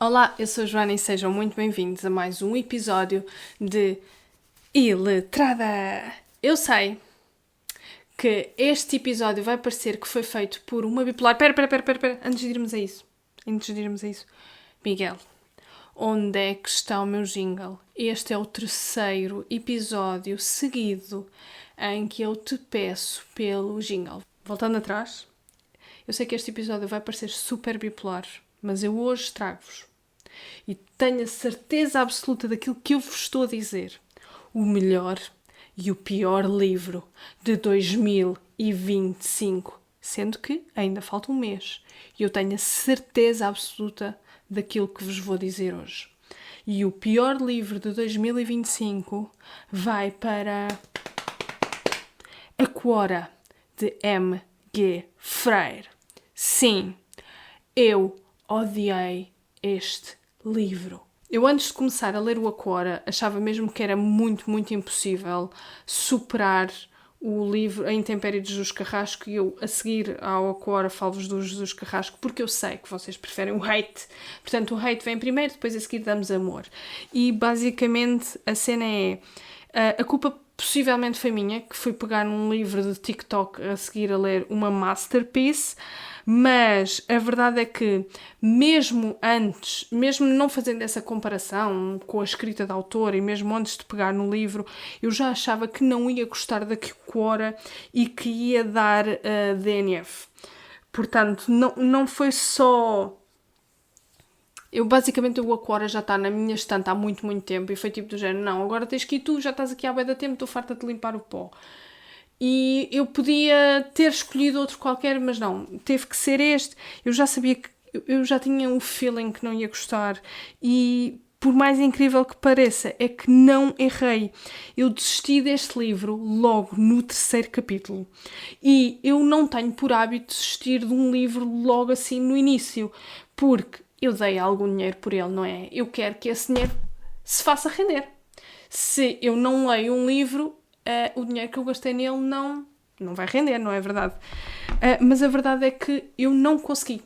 Olá, eu sou a Joana e sejam muito bem-vindos a mais um episódio de Iletrada. Eu sei que este episódio vai parecer que foi feito por uma bipolar... Pera, antes de irmos a isso. Miguel, onde é que está o meu jingle? Este é o terceiro episódio seguido em que eu te peço pelo jingle. Voltando atrás, eu sei que este episódio vai parecer super bipolar, mas eu hoje trago-vos, e tenho a certeza absoluta daquilo que eu vos estou a dizer, o melhor e o pior livro de 2025, sendo que ainda falta um mês, e eu tenho a certeza absoluta daquilo que vos vou dizer hoje. E o pior livro de 2025 vai para A Quora, de M.G. Freire. Sim, eu odiei este livro. Eu, antes de começar a ler o A Quora, achava mesmo que era muito, muito impossível superar o livro A Intempérie de Jesus Carrasco, e eu, a seguir ao A Quora, falo-vos do Jesus Carrasco, porque eu sei que vocês preferem o hate. Portanto, o hate vem primeiro, depois a seguir damos amor. E, basicamente, a cena é... A culpa possivelmente foi minha, que fui pegar num livro de TikTok a seguir a ler uma masterpiece, mas a verdade é que, mesmo antes, mesmo não fazendo essa comparação com a escrita da autora e mesmo antes de pegar no livro, eu já achava que não ia gostar da Quora e que ia dar DNF. Portanto, não foi só... Basicamente, o A Quora já está na minha estante há muito, muito tempo e foi tipo do género, não, agora tens que ir tu, já estás aqui há bué de tempo, estou farta de limpar o pó. E eu podia ter escolhido outro qualquer, mas não, teve que ser este. Eu já sabia que... Eu já tinha um feeling que não ia gostar e, por mais incrível que pareça, é que não errei. Eu desisti deste livro logo no terceiro capítulo. E eu não tenho por hábito desistir de um livro logo assim no início, porque eu dei algum dinheiro por ele, não é? Eu quero que esse dinheiro se faça render. Se eu não leio um livro, o dinheiro que eu gastei nele não vai render, não é verdade? Mas a verdade é que eu não consegui.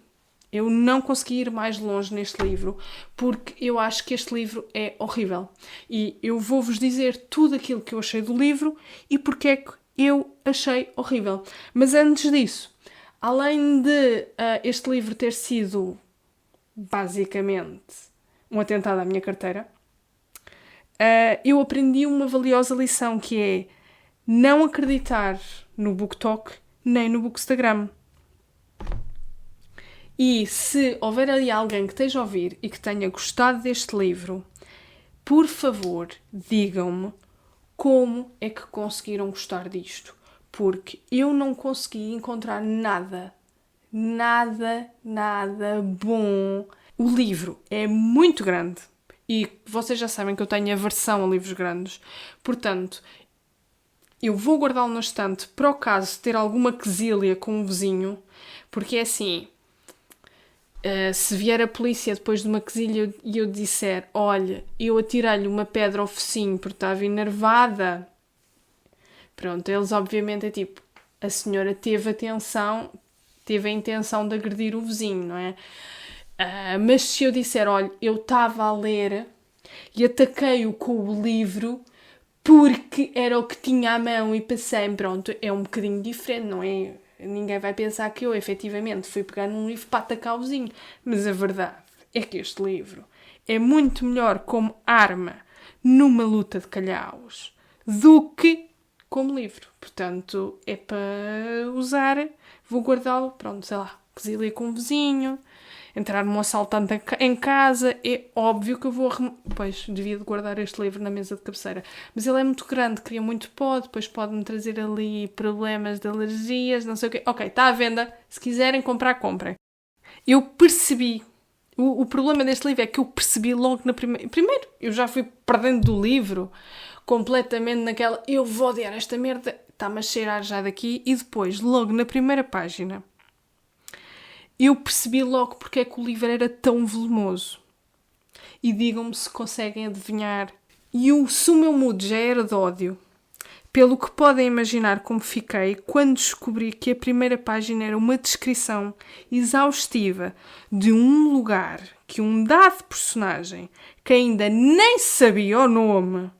Eu não consegui ir mais longe neste livro, porque eu acho que este livro é horrível. E eu vou-vos dizer tudo aquilo que eu achei do livro e porque é que eu achei horrível. Mas antes disso, além de este livro ter sido basicamente um atentado à minha carteira, eu aprendi uma valiosa lição, que é não acreditar no BookTok nem no Bookstagram. E se houver ali alguém que esteja a ouvir e que tenha gostado deste livro, por favor, digam-me como é que conseguiram gostar disto. Porque eu não consegui encontrar nada bom. O livro é muito grande e vocês já sabem que eu tenho aversão a livros grandes. Portanto, eu vou guardá-lo na estante para o caso de ter alguma quesilha com um vizinho, porque é assim... se vier a polícia depois de uma quesilha e eu disser, olha, eu atirei-lhe uma pedra ao focinho porque estava enervada, pronto, eles obviamente é tipo, a senhora teve a intenção de agredir o vizinho, não é? Mas se eu disser, olha, eu estava a ler e ataquei-o com o livro porque era o que tinha à mão e passei, pronto, é um bocadinho diferente, não é? Ninguém vai pensar que eu, efetivamente, fui pegar num livro para atacar o vizinho. Mas a verdade é que este livro é muito melhor como arma numa luta de calhaus do que como livro. Portanto, é para usar. Vou guardá-lo, pronto, sei lá, quesilha com o vizinho, entrar num assaltante em casa. É óbvio que eu vou... Pois, devia de guardar este livro na mesa de cabeceira. Mas ele é muito grande, cria muito pó, depois pode-me trazer ali problemas de alergias, não sei o quê. Ok, está à venda. Se quiserem comprar, comprem. Eu percebi... O problema deste livro é que eu percebi logo na primeira... Primeiro, eu já fui perdendo do livro, completamente naquela... Eu vou odiar esta merda, está-me a cheirar já daqui. E depois, logo na primeira página... eu percebi logo porque é que o livro era tão volumoso. E digam-me se conseguem adivinhar. Se o meu mood já era de ódio, Pelo que podem imaginar como fiquei quando descobri que a primeira página era uma descrição exaustiva de um lugar que um dado personagem, que ainda nem sabia o nome,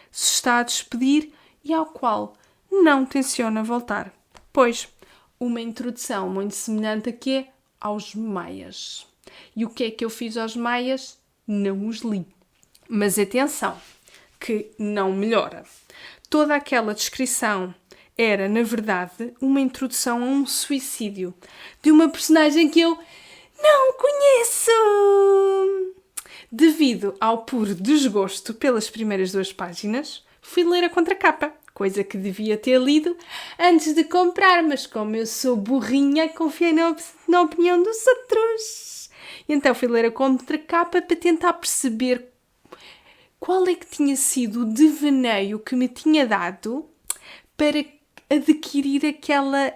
se está a despedir e ao qual não tenciona voltar. Pois, uma introdução muito semelhante a quê? Aos Maias. E o que é que eu fiz aos Maias? Não os li. Mas atenção, que não melhora. Toda aquela descrição era, na verdade, uma introdução a um suicídio de uma personagem que eu não conheço. Devido ao puro desgosto pelas primeiras 2 páginas, fui ler a contracapa, coisa que devia ter lido antes de comprar, mas como eu sou burrinha, confiei na opinião dos outros. E então fui ler a contracapa para tentar perceber qual é que tinha sido o devaneio que me tinha dado para adquirir aquela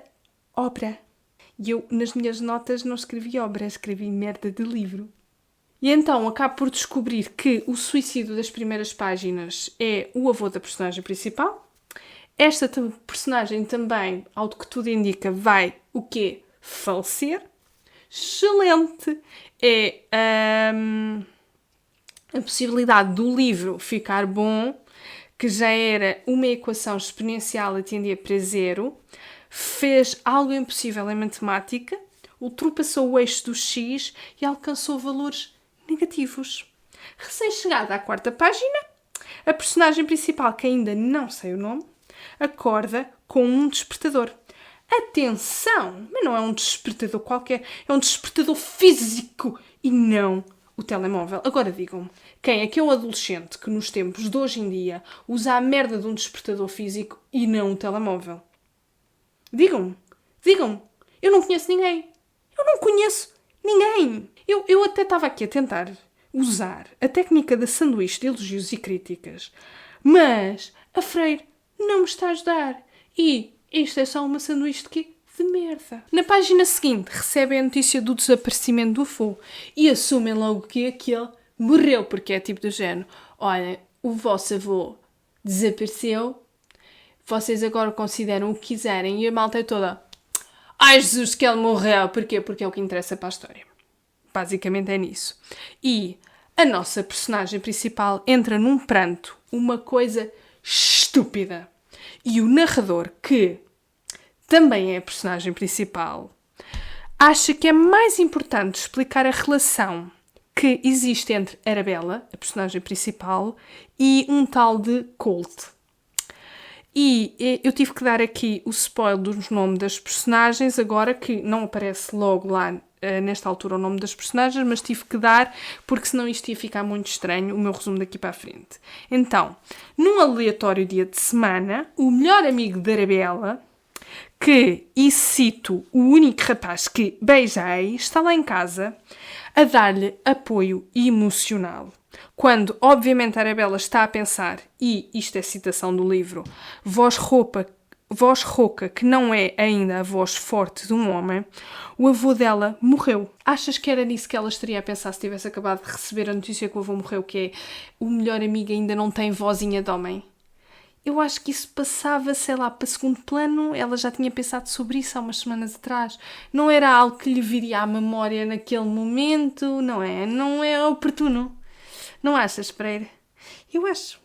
obra. E eu, nas minhas notas, não escrevi obra, escrevi merda de livro. E então acabo por descobrir que o suicídio das primeiras páginas é o avô da personagem principal. Esta personagem também, ao que tudo indica, vai o quê? Falecer. Excelente! É a possibilidade do livro ficar bom, que já era uma equação exponencial e tendia para 0, fez algo impossível em matemática, ultrapassou o eixo do X e alcançou valores negativos. Recém-chegada à 4ª página, a personagem principal, que ainda não sei o nome, acorda com um despertador. Atenção! Mas não é um despertador qualquer, é um despertador físico e não o telemóvel. Agora digam-me, quem é que é um adolescente que nos tempos de hoje em dia usa a merda de um despertador físico e não um telemóvel? Digam-me. Eu não conheço ninguém. Eu até estava aqui a tentar usar a técnica da sanduíche de elogios e críticas, mas a Freire não me está a ajudar. E isto é só uma sanduíche de quê? De merda. Na página seguinte, recebem a notícia do desaparecimento do avô e assumem logo que aquele morreu, porque é tipo do género: olha, o vosso avô desapareceu, vocês agora consideram o que quiserem. E a malta é toda: ai Jesus, que ele morreu. Porquê? Porque é o que interessa para a história. Basicamente é nisso. E a nossa personagem principal entra num pranto, uma coisa estúpida. E o narrador, que também é a personagem principal, acha que é mais importante explicar a relação que existe entre Arabella, a personagem principal, e um tal de Colt. E eu tive que dar aqui o spoiler dos nomes das personagens, agora que não aparece logo lá nesta altura o nome das personagens, mas tive que dar, porque senão isto ia ficar muito estranho, o meu resumo daqui para a frente. Então, num aleatório dia de semana, o melhor amigo de Arabella, que, e cito, o único rapaz que beijei, está lá em casa a dar-lhe apoio emocional. Quando, obviamente, a Arabella está a pensar, e isto é citação do livro, voz rouca que não é ainda a voz forte de um homem, o avô dela morreu. Achas que era nisso que ela estaria a pensar se tivesse acabado de receber a notícia que o avô morreu, que é o melhor amigo ainda não tem vozinha de homem? Eu acho que isso passava, sei lá, para segundo plano. Ela já tinha pensado sobre isso há umas semanas atrás. Não era algo que lhe viria à memória naquele momento, não é? Não é oportuno. Não achas, Pereira? Eu acho.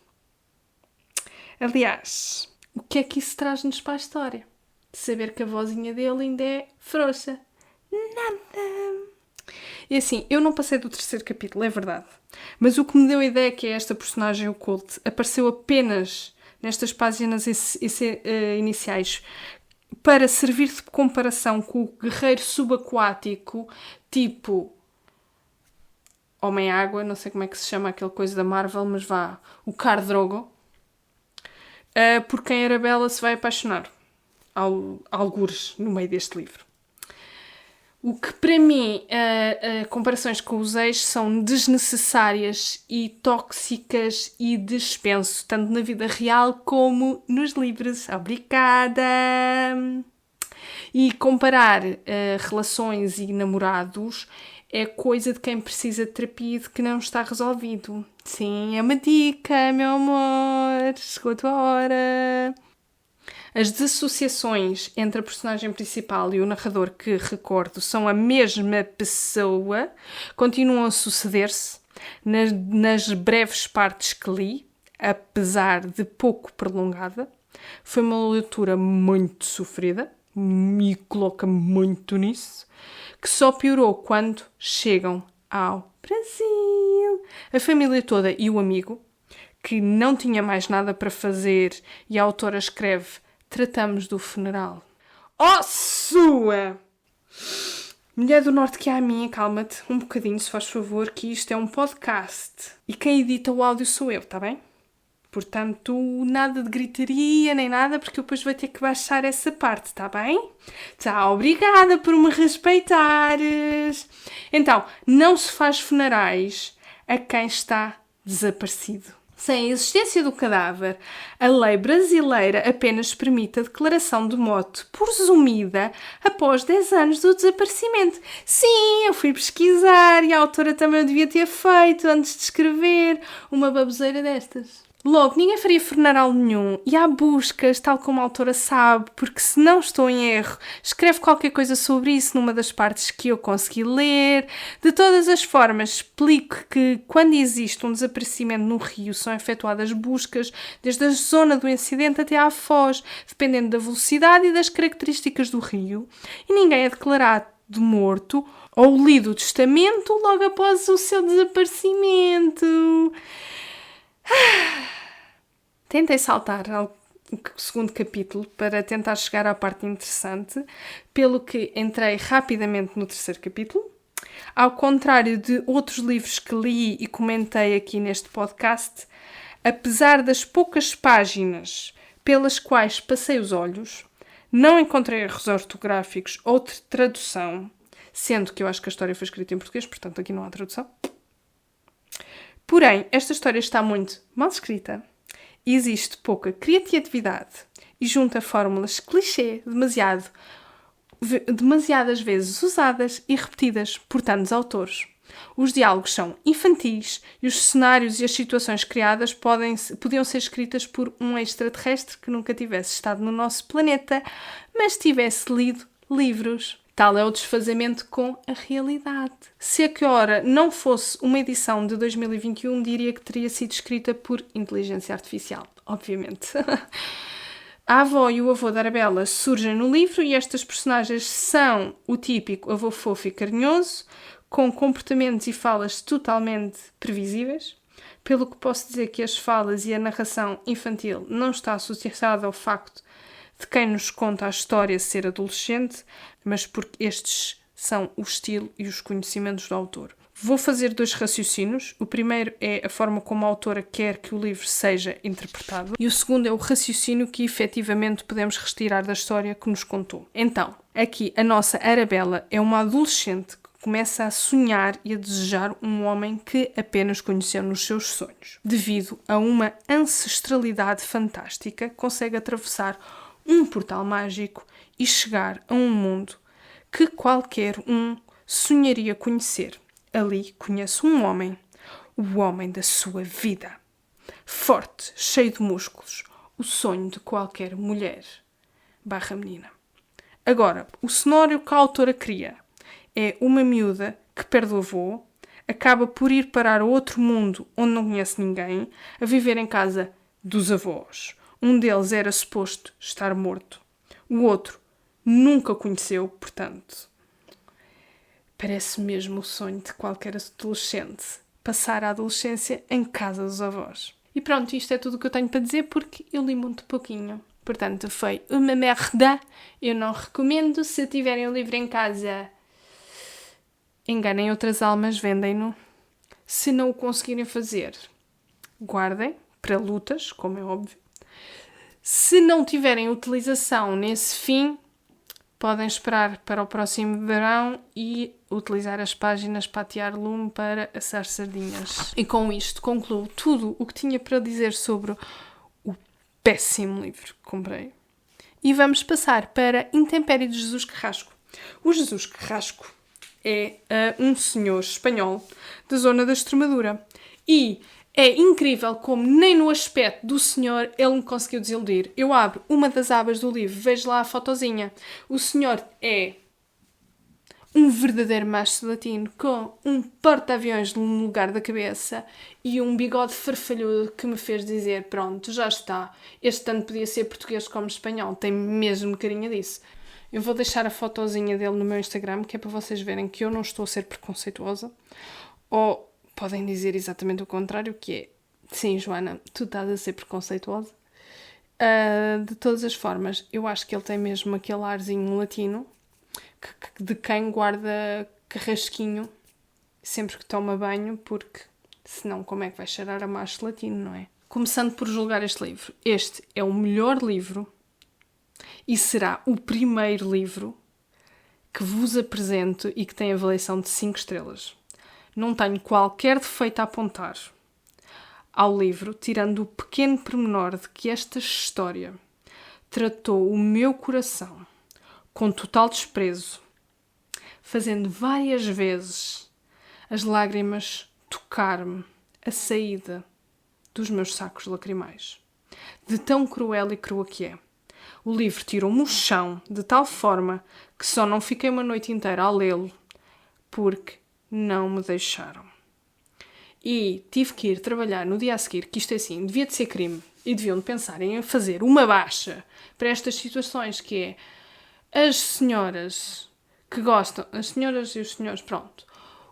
Aliás, o que é que isso traz-nos para a história? De saber que a vozinha dele ainda é frouxa. Nada. E assim, eu não passei do 3º capítulo, é verdade. Mas o que me deu a ideia é que esta personagem, o Colt, apareceu apenas nestas páginas iniciais para servir de comparação com o guerreiro subaquático, tipo Homem-Água, não sei como é que se chama aquele coisa da Marvel, mas vá, o Khal Drogo, por quem a Arabella se vai apaixonar, algures no meio deste livro. O que para mim, comparações com os ex são desnecessárias e tóxicas e dispenso, tanto na vida real como nos livros. Obrigada! E comparar relações e namorados é coisa de quem precisa de terapia e de que não está resolvido. Sim, é uma dica, meu amor. Chegou a tua hora. As desassociações entre a personagem principal e o narrador que recordo são a mesma pessoa, continuam a suceder-se nas breves partes que li, apesar de pouco prolongada. Foi uma leitura muito sofrida, me coloca muito nisso, que só piorou quando chegam ao Brasil. A família toda e o amigo, que não tinha mais nada para fazer, e a autora escreve: tratamos do funeral. Oh, sua! Mulher do Norte que é a minha, calma-te um bocadinho, se faz favor, que isto é um podcast. E quem edita o áudio sou eu, tá bem? Portanto, nada de gritaria nem nada, porque eu depois vou ter que baixar essa parte, tá bem? Tá, obrigada por me respeitares. Então, não se faz funerais a quem está desaparecido. Sem a existência do cadáver, a lei brasileira apenas permite a declaração de morte presumida após 10 anos do desaparecimento. Sim, eu fui pesquisar e a autora também o devia ter feito antes de escrever uma baboseira destas. Logo, ninguém faria funeral nenhum e há buscas, tal como a autora sabe, porque se não estou em erro, escreve qualquer coisa sobre isso numa das partes que eu consegui ler. De todas as formas, explico que quando existe um desaparecimento no rio são efetuadas buscas desde a zona do incidente até à foz, dependendo da velocidade e das características do rio, e ninguém é declarado morto ou lido o testamento logo após o seu desaparecimento. Tentei saltar ao segundo capítulo para tentar chegar à parte interessante, pelo que entrei rapidamente no terceiro capítulo. Ao contrário de outros livros que li e comentei aqui neste podcast, apesar das poucas páginas pelas quais passei os olhos, não encontrei erros ortográficos ou tradução, sendo que eu acho que a história foi escrita em português, portanto aqui não há tradução. Porém, esta história está muito mal escrita, existe pouca criatividade e junta fórmulas clichê demasiadas vezes usadas e repetidas por tantos autores. Os diálogos são infantis e os cenários e as situações criadas podiam ser escritas por um extraterrestre que nunca tivesse estado no nosso planeta, mas tivesse lido livros. Tal é o desfazamento com a realidade. Se a Quora não fosse uma edição de 2021, diria que teria sido escrita por inteligência artificial, obviamente. A avó e o avô da Arabella surgem no livro e estas personagens são o típico avô fofo e carinhoso, com comportamentos e falas totalmente previsíveis, pelo que posso dizer que as falas e a narração infantil não está associada ao facto de quem nos conta a história ser adolescente, mas porque estes são o estilo e os conhecimentos do autor. Vou fazer 2 raciocínios. O primeiro é a forma como a autora quer que o livro seja interpretado e o segundo é o raciocínio que efetivamente podemos retirar da história que nos contou. Então, aqui a nossa Arabella é uma adolescente que começa a sonhar e a desejar um homem que apenas conheceu nos seus sonhos. Devido a uma ancestralidade fantástica, consegue atravessar um portal mágico e chegar a um mundo que qualquer um sonharia conhecer. Ali conhece um homem, o homem da sua vida. Forte, cheio de músculos, o sonho de qualquer mulher / menina. Agora, o cenário que a autora cria é uma miúda que perde o avô, acaba por ir parar a outro mundo onde não conhece ninguém, a viver em casa dos avós. Um deles era suposto estar morto. O outro nunca o conheceu, portanto. Parece mesmo o sonho de qualquer adolescente. Passar a adolescência em casa dos avós. E pronto, isto é tudo o que eu tenho para dizer porque eu li muito pouquinho. Portanto, foi uma merda. Eu não recomendo. Se tiverem o livro em casa, enganem outras almas, vendem-no. Se não o conseguirem fazer, guardem para lutas, como é óbvio. Se não tiverem utilização nesse fim, podem esperar para o próximo verão e utilizar as páginas para atear lume para assar sardinhas. E com isto concluo tudo o que tinha para dizer sobre o péssimo livro que comprei. E vamos passar para Intempérie de Jesus Carrasco. O Jesus Carrasco é um senhor espanhol da zona da Extremadura e É incrível como nem no aspecto do senhor ele me conseguiu desiludir. Eu abro uma das abas do livro, vejo lá a fotozinha. O senhor é um verdadeiro macho latino com um porta-aviões no lugar da cabeça e um bigode farfalhudo que me fez dizer, pronto, já está. Este tanto podia ser português como espanhol. Tem mesmo carinha disso. Eu vou deixar a fotozinha dele no meu Instagram, que é para vocês verem que eu não estou a ser preconceituosa. Ou podem dizer exatamente o contrário, que é, sim, Joana, tu estás a ser preconceituosa. De todas as formas, eu acho que ele tem mesmo aquele arzinho latino, de quem guarda carrasquinho sempre que toma banho, porque senão como é que vai cheirar a macho latino, não é? Começando por julgar este livro. Este é o melhor livro e será o primeiro livro que vos apresento e que tem avaliação de 5 estrelas. Não tenho qualquer defeito a apontar ao livro, tirando o pequeno pormenor de que esta história tratou o meu coração com total desprezo, fazendo várias vezes as lágrimas tocar-me a saída dos meus sacos lacrimais. De tão cruel e crua que é. O livro tirou-me o chão de tal forma que só não fiquei uma noite inteira a lê-lo porque não me deixaram. E tive que ir trabalhar no dia a seguir, que isto é assim, devia de ser crime. E deviam de pensar em fazer uma baixa para estas situações, que é as senhoras que gostam, as senhoras e os senhores, pronto.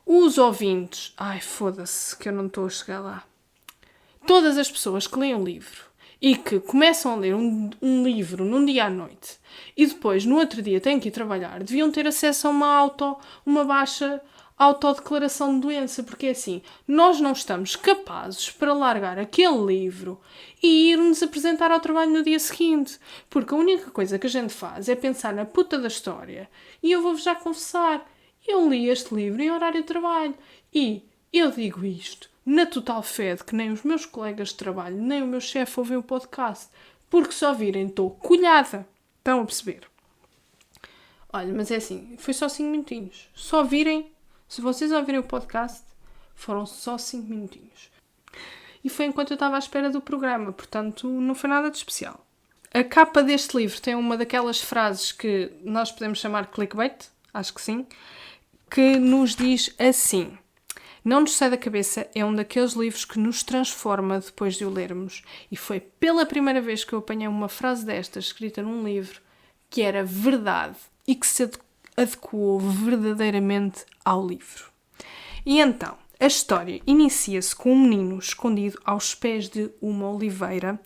Os ouvintes, ai foda-se que eu não estou a chegar lá. Todas as pessoas que leem um livro e que começam a ler um livro num dia à noite e depois no outro dia têm que ir trabalhar, deviam ter acesso a uma baixa autodeclaração de doença, porque é assim, nós não estamos capazes para largar aquele livro e ir-nos apresentar ao trabalho no dia seguinte, porque a única coisa que a gente faz é pensar na puta da história. E eu vou-vos já confessar, eu li este livro em horário de trabalho e eu digo isto na total fé de que nem os meus colegas de trabalho, nem o meu chefe ouvem o podcast, porque só virem estou colhada. Estão a perceber? Olha, mas é assim, foi só 5 minutinhos. Só virem, se vocês ouvirem o podcast, foram só 5 minutinhos. E foi enquanto eu estava à espera do programa, portanto não foi nada de especial. A capa deste livro tem uma daquelas frases que nós podemos chamar de clickbait, acho que sim, que nos diz assim: não nos sai da cabeça, é um daqueles livros que nos transforma depois de o lermos. E foi pela primeira vez que eu apanhei uma frase destas escrita num livro que era verdade e que se adequou verdadeiramente ao livro. E então, a história inicia-se com um menino escondido aos pés de uma oliveira,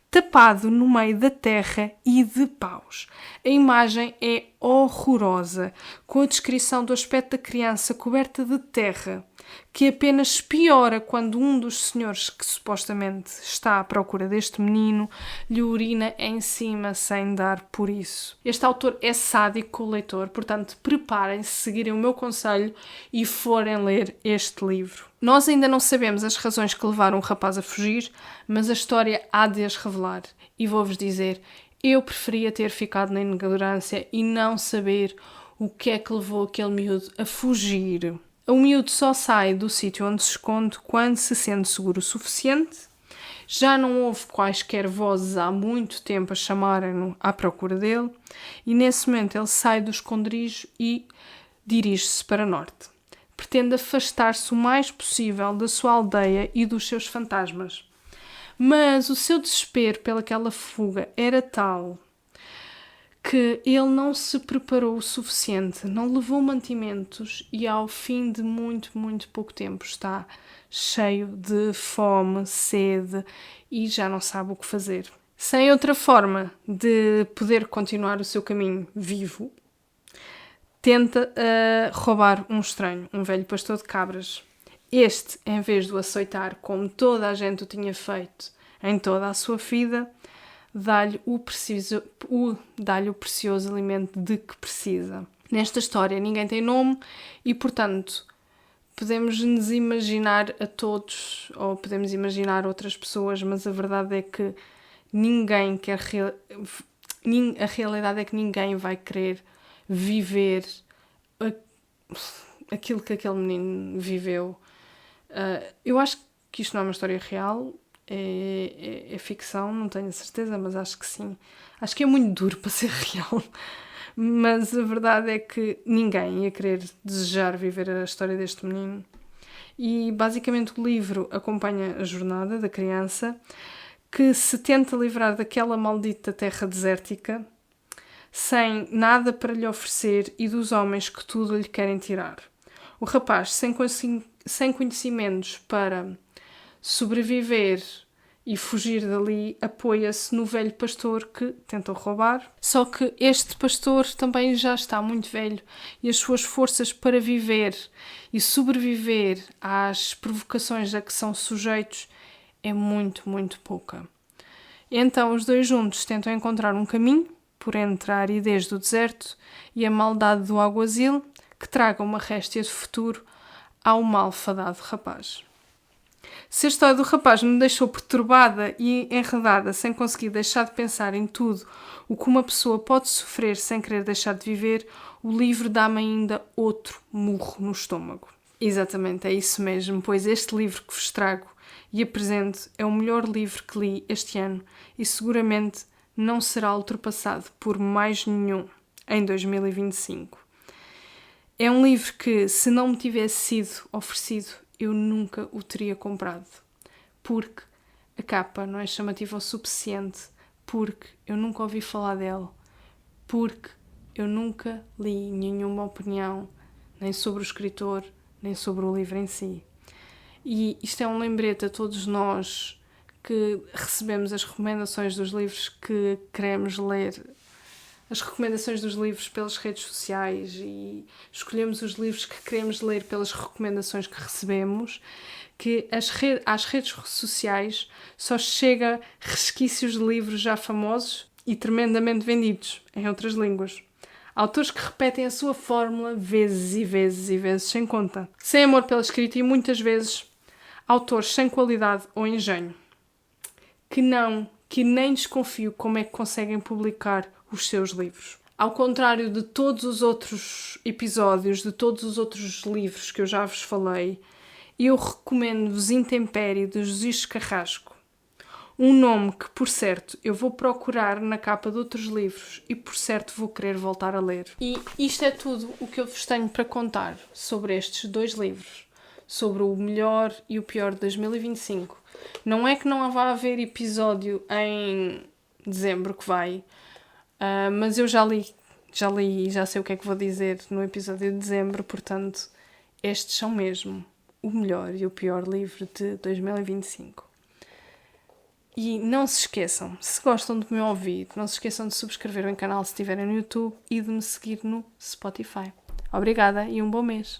tapado no meio da terra e de paus. A imagem é horrorosa, com a descrição do aspecto da criança coberta de terra, que apenas piora quando um dos senhores que supostamente está à procura deste menino lhe urina em cima sem dar por isso. Este autor é sádico com o leitor, portanto preparem-se, seguirem o meu conselho e forem ler este livro. Nós ainda não sabemos as razões que levaram o rapaz a fugir, mas a história há de as revelar. E vou-vos dizer, eu preferia ter ficado na ignorância e não saber o que é que levou aquele miúdo a fugir. O miúdo só sai do sítio onde se esconde quando se sente seguro o suficiente. Já não houve quaisquer vozes há muito tempo a chamarem-no à procura dele. E nesse momento ele sai do esconderijo e dirige-se para norte. Pretende afastar-se o mais possível da sua aldeia e dos seus fantasmas. Mas o seu desespero pelaquela fuga era tal que ele não se preparou o suficiente, não levou mantimentos e ao fim de muito, muito pouco tempo está cheio de fome, sede e já não sabe o que fazer. Sem outra forma de poder continuar o seu caminho vivo, tenta roubar um estranho, um velho pastor de cabras. Este, em vez de o aceitar como toda a gente o tinha feito em toda a sua vida, dá-lhe o precioso alimento de que precisa. Nesta história ninguém tem nome e, portanto, podemos nos imaginar a todos ou podemos imaginar outras pessoas, mas a verdade é que ninguém quer... A realidade é que ninguém vai querer viver aquilo que aquele menino viveu. Eu acho que isto não é uma história real, é ficção, não tenho a certeza, mas acho que sim. Acho que é muito duro para ser real, mas a verdade é que ninguém ia querer desejar viver a história deste menino. E basicamente o livro acompanha a jornada da criança que se tenta livrar daquela maldita terra desértica sem nada para lhe oferecer e dos homens que tudo lhe querem tirar. O rapaz, sem conhecimentos para sobreviver e fugir dali, apoia-se no velho pastor que tenta roubar. Só que este pastor também já está muito velho e as suas forças para viver e sobreviver às provocações a que são sujeitos é muito, muito pouca. Então os dois juntos tentam encontrar um caminho por entre a aridez do deserto e a maldade do aguazil que traga uma réstia de futuro ao malfadado rapaz. Se a história do rapaz me deixou perturbada e enredada sem conseguir deixar de pensar em tudo o que uma pessoa pode sofrer sem querer deixar de viver, o livro dá-me ainda outro murro no estômago. Exatamente, é isso mesmo, pois este livro que vos trago e apresento é o melhor livro que li este ano e seguramente não será ultrapassado por mais nenhum em 2025. É um livro que, se não me tivesse sido oferecido, eu nunca o teria comprado. Porque a capa não é chamativa o suficiente, porque eu nunca ouvi falar dele, porque eu nunca li nenhuma opinião, nem sobre o escritor, nem sobre o livro em si. E isto é um lembrete a todos nós que recebemos as recomendações dos livros que queremos ler, as recomendações dos livros pelas redes sociais e escolhemos os livros que queremos ler pelas recomendações que recebemos, que às redes sociais só chega resquícios de livros já famosos e tremendamente vendidos em outras línguas. Autores que repetem a sua fórmula vezes e vezes e vezes sem conta. Sem amor pela escrita e muitas vezes autores sem qualidade ou engenho. Que nem desconfio como é que conseguem publicar os seus livros. Ao contrário de todos os outros episódios, de todos os outros livros que eu já vos falei, eu recomendo-vos Intempérie, de José Carrasco. Um nome que, por certo, eu vou procurar na capa de outros livros e, por certo, vou querer voltar a ler. E isto é tudo o que eu vos tenho para contar sobre estes dois livros. Sobre o melhor e o pior de 2025. Não é que não vá haver episódio em dezembro que vai, mas eu já li e já sei o que é que vou dizer no episódio de dezembro, portanto, estes são mesmo o melhor e o pior livro de 2025. E não se esqueçam, se gostam de me ouvir, não se esqueçam de subscrever o canal se estiverem no YouTube e de me seguir no Spotify. Obrigada e um bom mês!